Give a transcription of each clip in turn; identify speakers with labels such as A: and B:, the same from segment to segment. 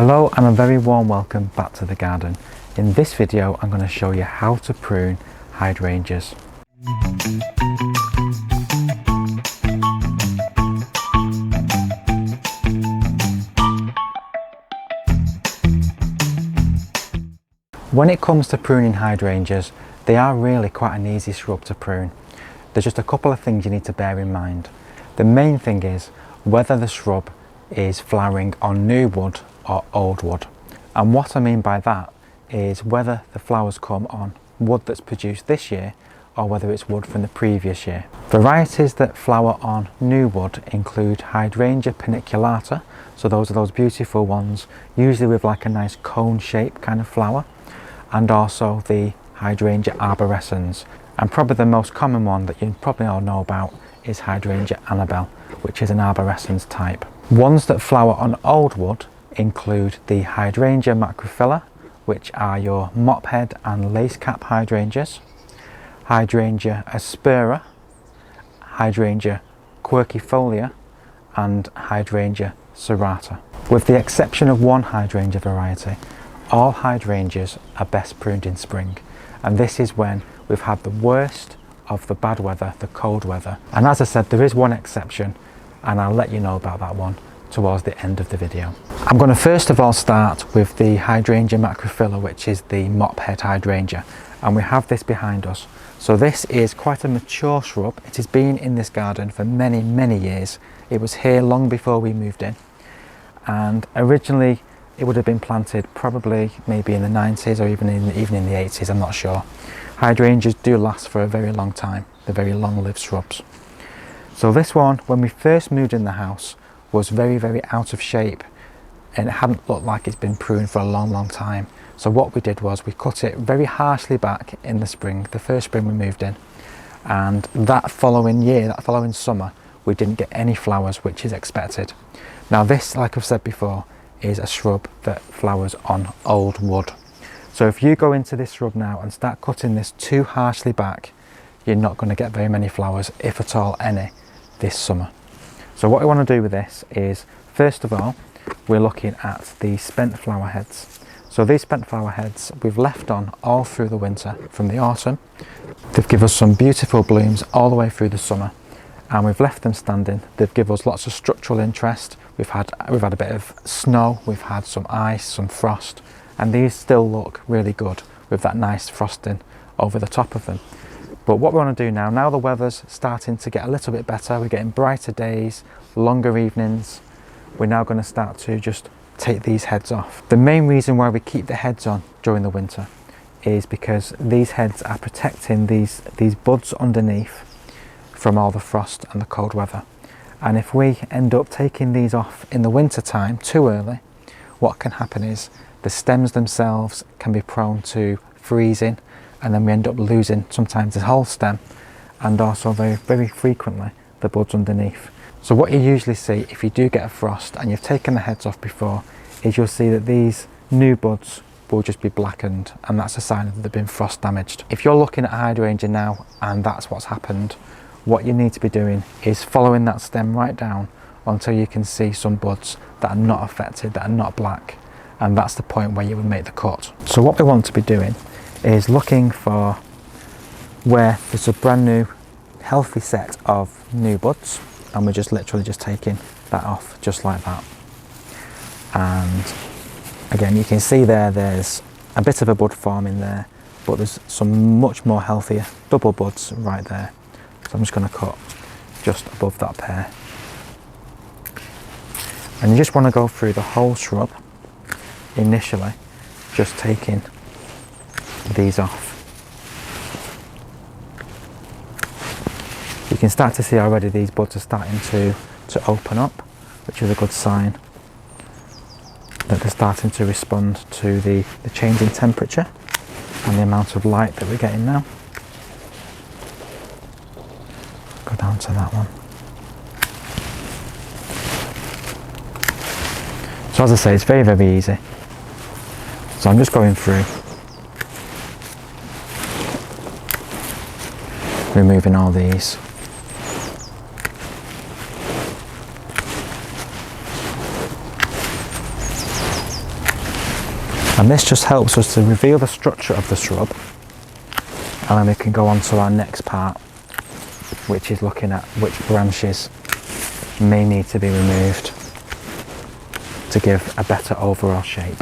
A: Hello and a very warm welcome back to the garden. In this video I'm going to show you how to prune hydrangeas. When it comes to pruning hydrangeas, they are really quite an easy shrub to prune. There's just a couple of things you need to bear in mind. The main thing is whether the shrub is flowering on new wood or old wood. And what I mean by that is whether the flowers come on wood that's produced this year or whether it's wood from the previous year. Varieties that flower on new wood include Hydrangea paniculata, so those are those beautiful ones, usually with like a nice cone shape kind of flower, and also the Hydrangea arborescens. And probably the most common one that you probably all know about is Hydrangea Annabelle, which is an arborescens type. Ones that flower on old wood include the Hydrangea macrophylla, which are your mophead and lace cap hydrangeas, Hydrangea aspera, Hydrangea quercifolia, and Hydrangea serrata. With the exception of one hydrangea variety, all hydrangeas are best pruned in spring, and this is when we've had the worst of the bad weather, the cold weather. And as I said, there is one exception, and I'll let you know about that one towards the end of the video. I'm going to first of all start with the Hydrangea macrophylla, which is the mophead hydrangea, and we have this behind us. So this is quite a mature shrub. It has been in this garden for many years. It was here long before we moved in, and originally it would have been planted probably maybe in the 90s or even in the 80s, I'm not sure. Hydrangeas do last for a very long time. They're very long-lived shrubs. So this one, when we first moved in the house, was very out of shape, and it hadn't looked like it's been pruned for a long time. So what we did was we cut it very harshly back in the spring, the first spring we moved in, and that following summer, we didn't get any flowers, which is expected. Now this, like I've said before, is a shrub that flowers on old wood. So if you go into this shrub now and start cutting this too harshly back, you're not going to get very many flowers, if at all any, this summer. So what we want to do with this is, first of all, we're looking at the spent flower heads. So these spent flower heads we've left on all through the winter from the autumn. They've given us some beautiful blooms all the way through the summer, and we've left them standing. They've given us lots of structural interest. We've had a bit of snow, we've had some ice, some frost, and these still look really good with that nice frosting over the top of them. But what we want to do now the weather's starting to get a little bit better, we're getting brighter days, longer evenings, we're now going to start to just take these heads off. The main reason why we keep the heads on during the winter is because these heads are protecting these buds underneath from all the frost and the cold weather. And if we end up taking these off in the winter time too early, what can happen is the stems themselves can be prone to freezing, and then we end up losing sometimes the whole stem, and also very frequently the buds underneath. So what you usually see if you do get a frost and you've taken the heads off before is you'll see that these new buds will just be blackened, and that's a sign that they've been frost damaged. If you're looking at a hydrangea now and that's what's happened, what you need to be doing is following that stem right down until you can see some buds that are not affected, that are not black, and that's the point where you would make the cut. So what we want to be doing is looking for where there's a brand new healthy set of new buds, and we're just literally just taking that off just like that. And again, you can see there's a bit of a bud forming there, but there's some much more healthier double buds right there. So I'm just going to cut just above that pair, and you just want to go through the whole shrub initially, just taking these off. You can start to see already these buds are starting to open up, which is a good sign that they're starting to respond to the change in temperature and the amount of light that we're getting now. Go down to that one. So as I say, it's very easy. So I'm just going through, removing all these. And this just helps us to reveal the structure of the shrub, and then we can go on to our next part, which is looking at which branches may need to be removed to give a better overall shape.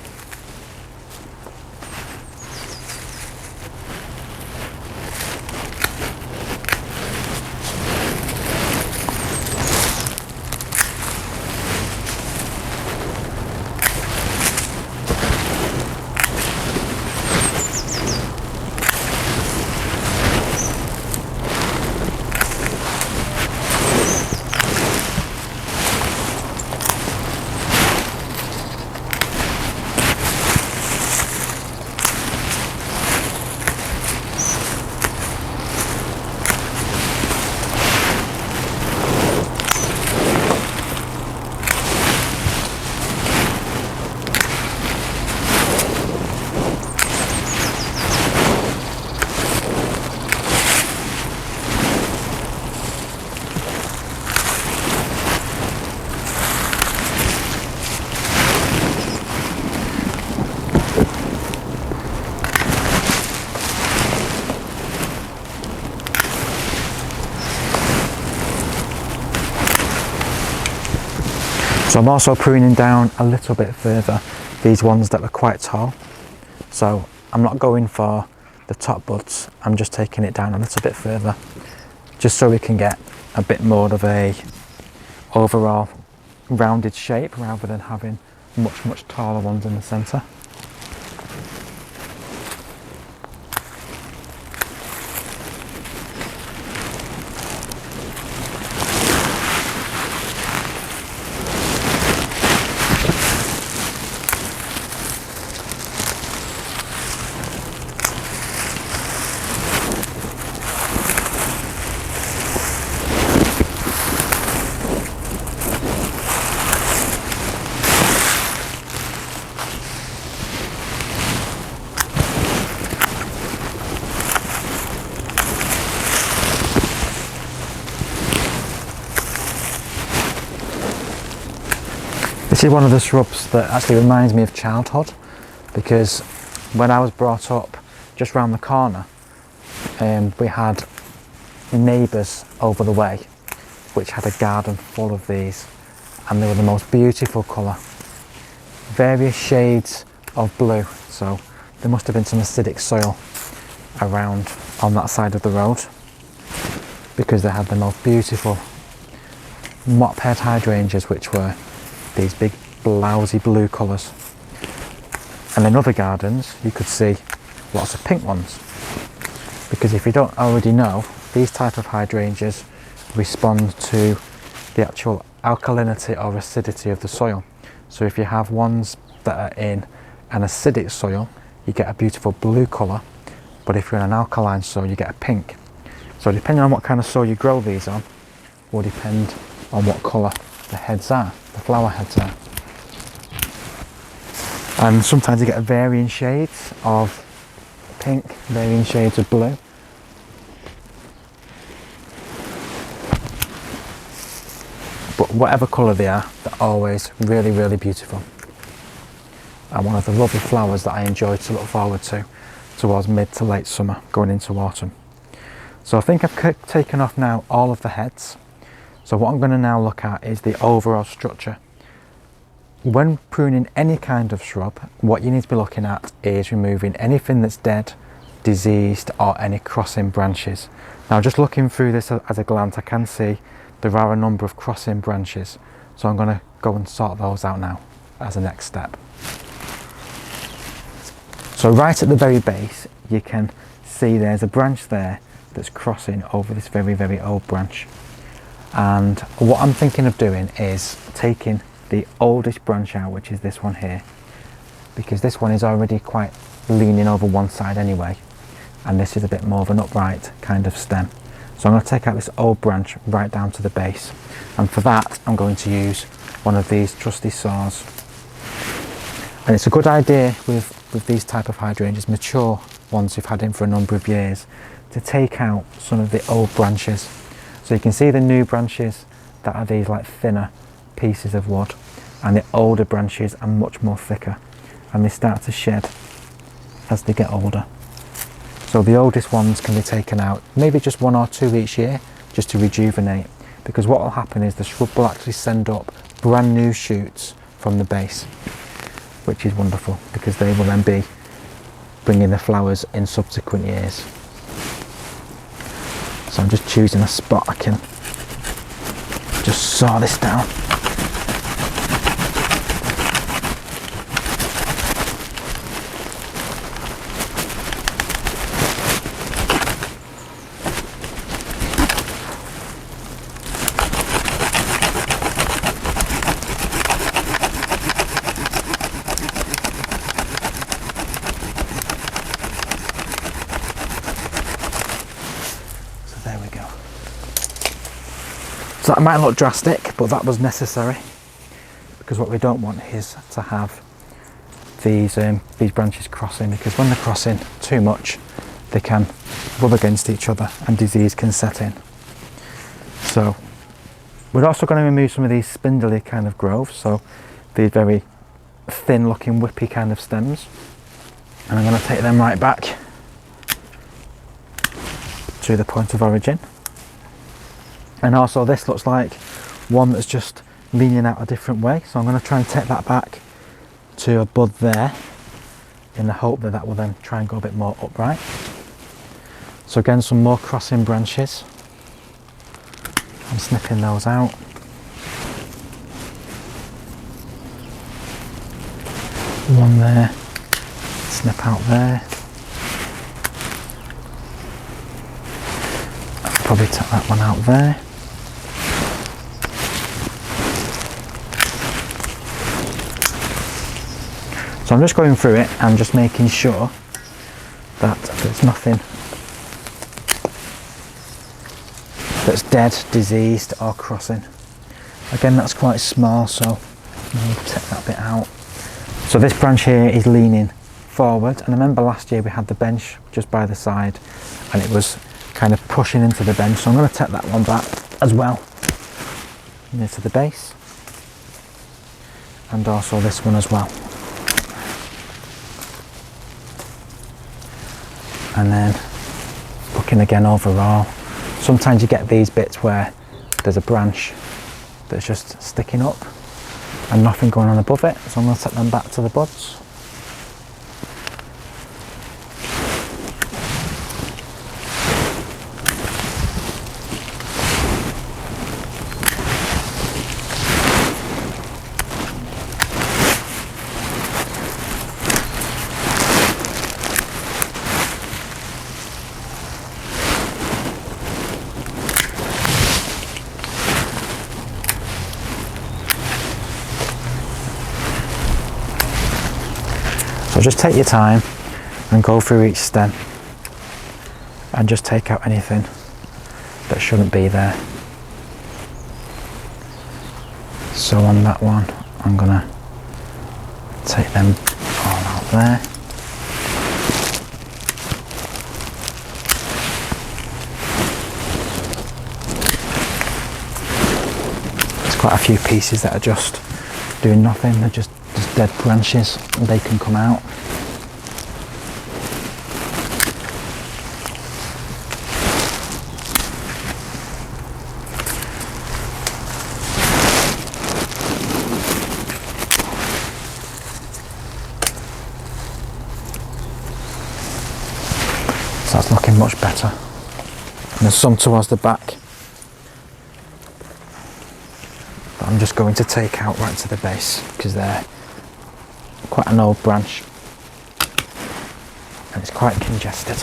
A: So I'm also pruning down a little bit further these ones that are quite tall. So I'm not going for the top buds, I'm just taking it down a little bit further, just so we can get a bit more of a overall rounded shape rather than having much taller ones in the centre. This is one of the shrubs that actually reminds me of childhood, because when I was brought up just round the corner, we had neighbours over the way which had a garden full of these, and they were the most beautiful colour, various shades of blue, so there must have been some acidic soil around on that side of the road, because they had the most beautiful mop-head hydrangeas, which were these big blousy blue colours. And in other gardens you could see lots of pink ones, because if you don't already know, these type of hydrangeas respond to the actual alkalinity or acidity of the soil. So if you have ones that are in an acidic soil, you get a beautiful blue colour, but if you're in an alkaline soil, you get a pink. So depending on what kind of soil you grow these on will depend on what colour the heads are, the flower heads are. And sometimes you get varying shades of pink, varying shades of blue. But whatever colour they are, they're always really beautiful. And one of the lovely flowers that I enjoy to look forward to towards mid to late summer, going into autumn. So I think I've taken off now all of the heads. So what I'm going to now look at is the overall structure. When pruning any kind of shrub, what you need to be looking at is removing anything that's dead, diseased, or any crossing branches. Now, just looking through this as a glance, I can see there are a number of crossing branches. So I'm going to go and sort those out now as a next step. So right at the very base, you can see there's a branch there that's crossing over this very old branch. And what I'm thinking of doing is taking the oldest branch out, which is this one here, because this one is already quite leaning over one side anyway, and this is a bit more of an upright kind of stem. So I'm going to take out this old branch right down to the base, and for that I'm going to use one of these trusty saws. And it's a good idea with these type of hydrangeas, mature ones you've had in for a number of years, to take out some of the old branches. So you can see the new branches that are these like thinner pieces of wood, and the older branches are much more thicker. and they start to shed as they get older. So the oldest ones can be taken out, maybe just 1 or 2 each year, just to rejuvenate, because what will happen is the shrub will actually send up brand new shoots from the base, which is wonderful because they will then be bringing the flowers in subsequent years. So I'm just choosing a spot I can just saw this down. So that might look drastic, but that was necessary, because what we don't want is to have these branches crossing, because when they're crossing too much they can rub against each other and disease can set in. So we're also going to remove some of these spindly kind of growths, so these very thin looking whippy kind of stems, and I'm going to take them right back to the point of origin. And also this looks like one that's just leaning out a different way, so I'm going to try and take that back to a bud there in the hope that that will then try and go a bit more upright. So again, some more crossing branches. I'm snipping those out. One there, snip out there. I'll probably take that one out there. So I'm just going through it and just making sure that there's nothing that's dead, diseased or crossing. Again, that's quite small, so I'll take that bit out. So this branch here is leaning forward, and I remember last year we had the bench just by the side and it was kind of pushing into the bench, so I'm going to take that one back as well, near to the base, and also this one as well. And then looking again overall, sometimes you get these bits where there's a branch that's just sticking up and nothing going on above it, so I'm going to take them back to the buds. So just take your time and go through each stem and just take out anything that shouldn't be there. So on that one, I'm gonna take them all out there. There's quite a few pieces that are just doing nothing, they're just dead branches, and they can come out. So that's looking much better. And there's some towards the back that I'm just going to take out right to the base, because they're quite an old branch and it's quite congested.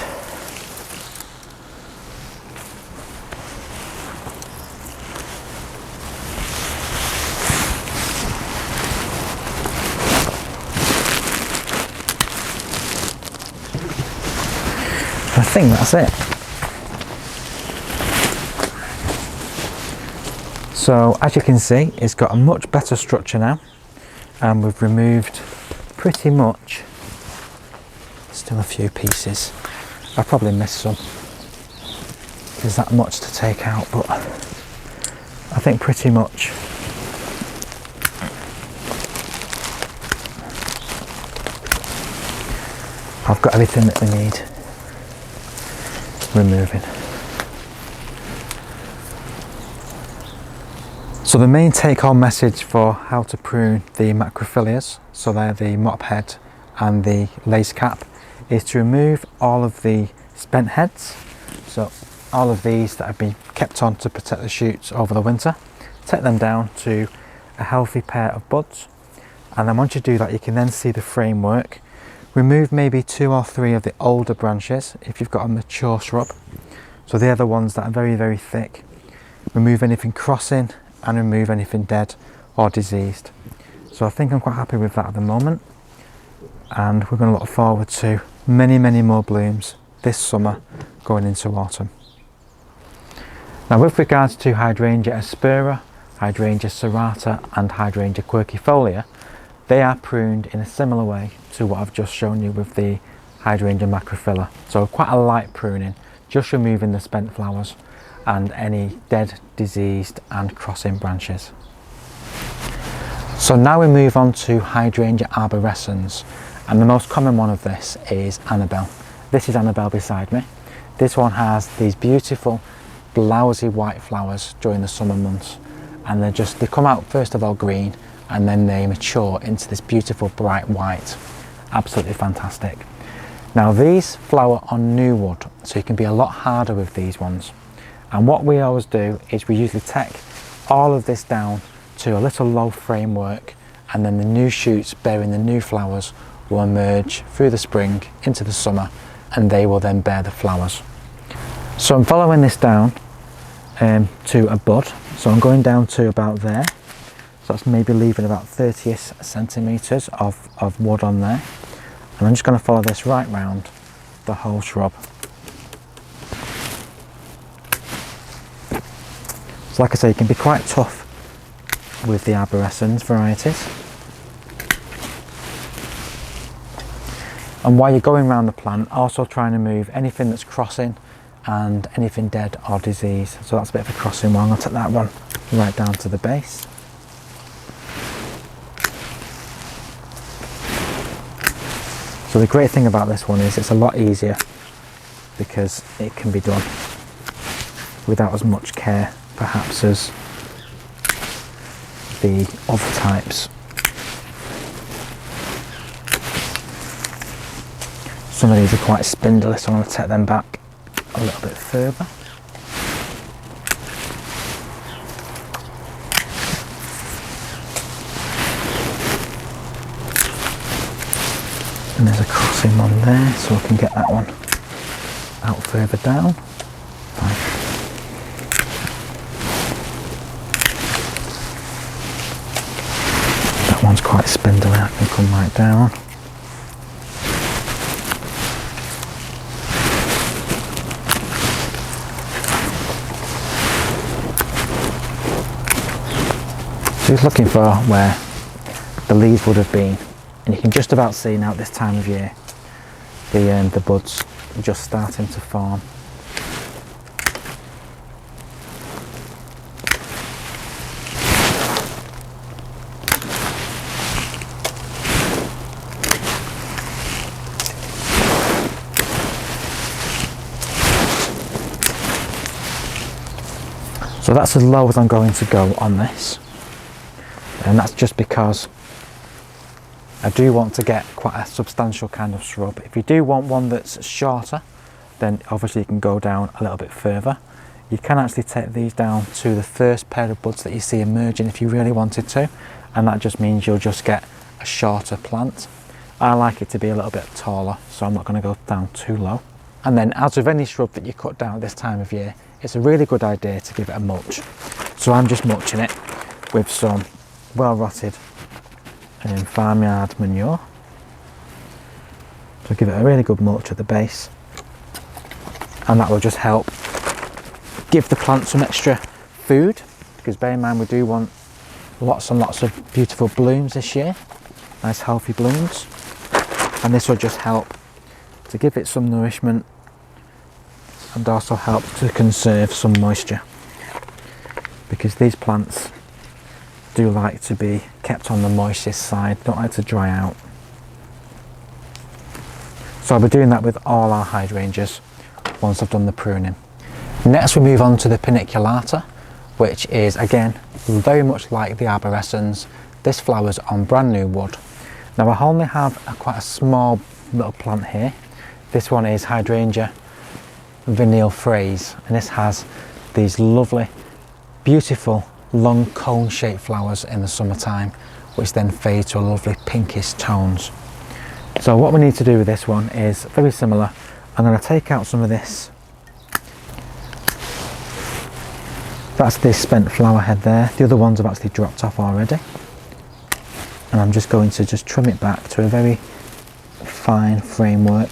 A: I think that's it. So as you can see, it's got a much better structure now, and we've removed pretty much, still a few pieces. I probably missed some. There's that much to take out, but I think pretty much I've got everything that we need removing. So the main take-home message for how to prune the macrophyllias, so they're the mop head and the lace cap, is to remove all of the spent heads, so all of these that have been kept on to protect the shoots over the winter. Take them down to a healthy pair of buds, and then once you do that you can then see the framework. Remove maybe 2 or 3 of the older branches if you've got a mature shrub, so they're the ones that are very, very thick. Remove anything crossing and remove anything dead or diseased. So I think I'm quite happy with that at the moment, and we're going to look forward to many, many more blooms this summer going into autumn. Now with regards to Hydrangea aspera, Hydrangea serrata and Hydrangea quercifolia, they are pruned in a similar way to what I've just shown you with the Hydrangea macrophylla. So quite a light pruning, just removing the spent flowers and any dead, diseased and crossing branches. So now we move on to Hydrangea arborescens, and the most common one of this is Annabelle. This is Annabelle beside me. This one has these beautiful blousy white flowers during the summer months, and they come out first of all green and then they mature into this beautiful bright white. Absolutely fantastic. Now these flower on new wood, so you can be a lot harder with these ones. And what we always do is we usually take all of this down to a little low framework, and then the new shoots bearing the new flowers will emerge through the spring into the summer, and they will then bear the flowers. So I'm following this down to a bud, so I'm going down to about there, so that's maybe leaving about 30 centimetres of wood on there, and I'm just going to follow this right round the whole shrub. So like I say, you can be quite tough with the arborescens varieties. And while you're going around the plant, also try and remove anything that's crossing and anything dead or diseased. So that's a bit of a crossing one. I'll take that one right down to the base. So the great thing about this one is it's a lot easier because it can be done without as much care perhaps as the other types. Some of these are quite spindly, so I'm going to take them back a little bit further. And there's a crossing one there, so I can get that one out further down. Right. That one's quite spindly, I can come right down. So he's looking for where the leaves would have been, and you can just about see now at this time of year the buds are just starting to form. So that's as low as I'm going to go on this, and that's just because I do want to get quite a substantial kind of shrub. If you do want one that's shorter, then obviously you can go down a little bit further. You can actually take these down to the first pair of buds that you see emerging if you really wanted to, and that just means you'll just get a shorter plant. I like it to be a little bit taller, so I'm not going to go down too low. And then, as with any shrub that you cut down at this time of year, it's a really good idea to give it a mulch. So I'm just mulching it with some well-rotted farmyard manure. So give it a really good mulch at the base, and that will just help give the plant some extra food, because bear in mind we do want lots and lots of beautiful blooms this year, nice healthy blooms, and this will just help to give it some nourishment and also help to conserve some moisture, because these plants do like to be kept on the moistest side, don't like to dry out. So I'll be doing that with all our hydrangeas once I've done the pruning. Next we move on to the paniculata, which is again very much like the arborescens. This flowers on brand new wood. Now I only have quite a small little plant here. This one is Hydrangea phrase, and this has these lovely, beautiful, long cone-shaped flowers in the summertime, which then fade to a lovely pinkish tones. So what we need to do with this one is very similar. I'm going to take out some of this. That's the spent flower head there. The other ones have actually dropped off already. And I'm just going to trim it back to a very fine framework.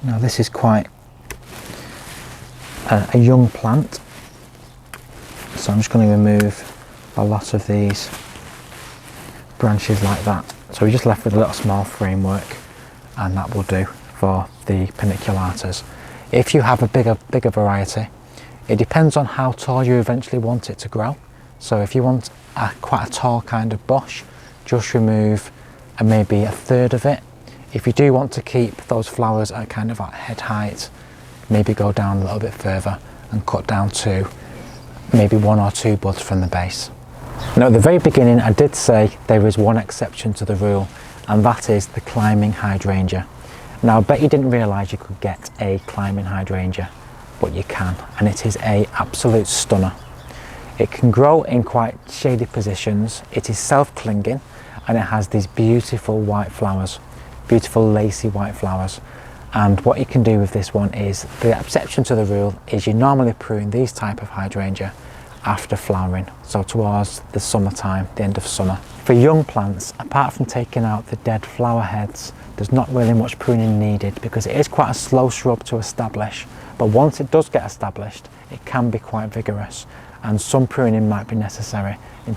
A: Now this is quite a young plant, so I'm just going to remove a lot of these branches like that. So we're just left with a little small framework, and that will do for the paniculatas. If you have a bigger variety, it depends on how tall you eventually want it to grow. So if you want quite a tall kind of bush, just remove maybe a third of it. If you do want to keep those flowers at kind of at head height, maybe go down a little bit further and cut down to maybe 1 or 2 buds from the base. Now at the very beginning I did say there is one exception to the rule, and that is the climbing hydrangea. Now I bet you didn't realise you could get a climbing hydrangea, but you can, and it is an absolute stunner. It can grow in quite shady positions, it is self-clinging, and it has these beautiful white flowers, beautiful lacy white flowers. And what you can do with this one is, the exception to the rule is you normally prune these type of hydrangea after flowering, so towards the summertime, the end of summer. For young plants, apart from taking out the dead flower heads, there's not really much pruning needed because it is quite a slow shrub to establish, but once it does get established it can be quite vigorous, and some pruning might be necessary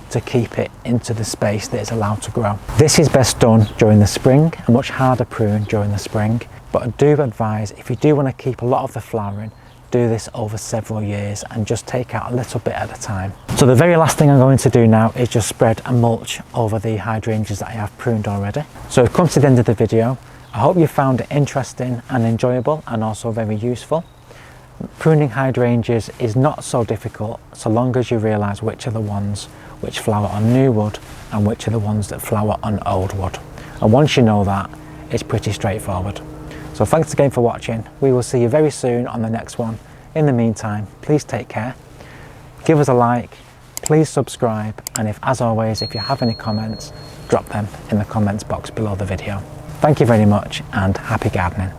A: to keep it into the space that it's allowed to grow. This is best done during the spring, a much harder prune during the spring, but I do advise, if you do want to keep a lot of the flowering, do this over several years and just take out a little bit at a time. So the very last thing I'm going to do now is just spread a mulch over the hydrangeas that I have pruned already. So we've come to the end of the video. I hope you found it interesting and enjoyable, and also very useful. Pruning hydrangeas is not so difficult so long as you realise which are the ones which flower on new wood and which are the ones that flower on old wood. And once you know that, it's pretty straightforward. So thanks again for watching. We will see you very soon on the next one. In the meantime, please take care. Give us a like, please subscribe, and as always, if you have any comments, drop them in the comments box below the video. Thank you very much and happy gardening.